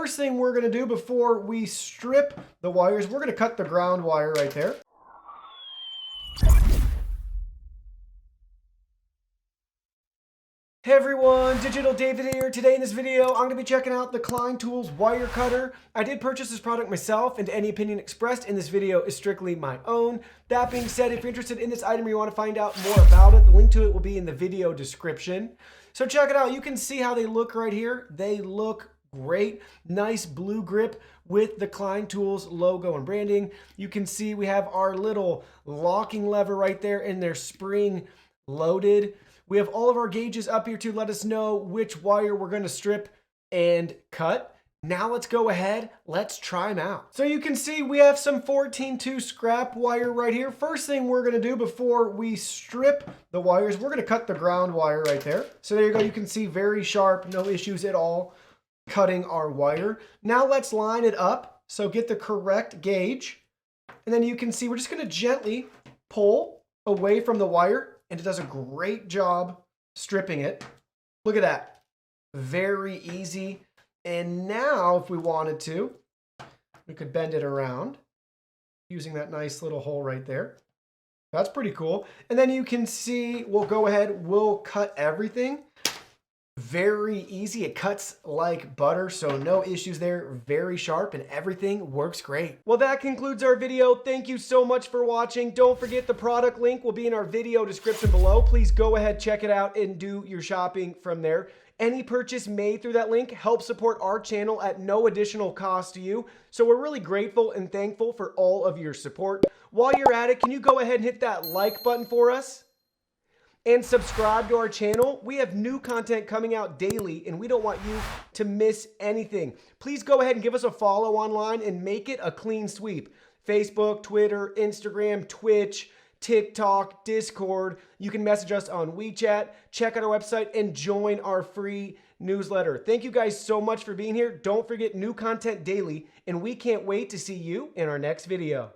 first thing we're going to do before we strip the wires, we're going to cut the ground wire right there. Hey everyone, Digital David here. Today in this video, I'm going to be checking out the Klein Tools wire cutter. I did purchase this product myself, and any opinion expressed in this video is strictly my own. That being said, if you're interested in this item or you want to find out more about it, the link to it will be in the video description. So check it out. You can see how they look right here. They look great. Nice blue grip with the Klein Tools logo and branding. You can see we have our little locking lever right there, and they're spring loaded. We have all of our gauges up here to let us know which wire we're going to strip and cut. Now let's go ahead, let's try them out. So you can see we have some 14-2 scrap wire right here. First thing we're going to do before we strip the wires, we're going to cut the ground wire right there. So there you go, you can see very sharp, no issues at all cutting our wire. Now let's line it up, so get the correct gauge. And then you can see we're just going to gently pull away from the wire, and it does a great job stripping it. Look at that. Very easy. And now if we wanted to, we could bend it around using that nice little hole right there. That's pretty cool. And then you can see, we'll go ahead, we'll cut everything. Very easy. It cuts like butter, so no issues there. Very sharp, and everything works great. Well, that concludes our video. Thank you so much for watching. Don't forget the product link will be in our video description below. Please go ahead, check it out, and do your shopping from there. Any purchase made through that link helps support our channel at no additional cost to you. So we're really grateful and thankful for all of your support. While you're at it, can you go ahead and hit that like button for us? And subscribe to our channel. We have new content coming out daily, and we don't want you to miss anything. Please go ahead and give us a follow online and make it a clean sweep. Facebook, Twitter, Instagram, Twitch, TikTok, Discord. You can message us on WeChat. Check out our website and join our free newsletter. Thank you guys so much for being here. Don't forget, new content daily, and we can't wait to see you in our next video.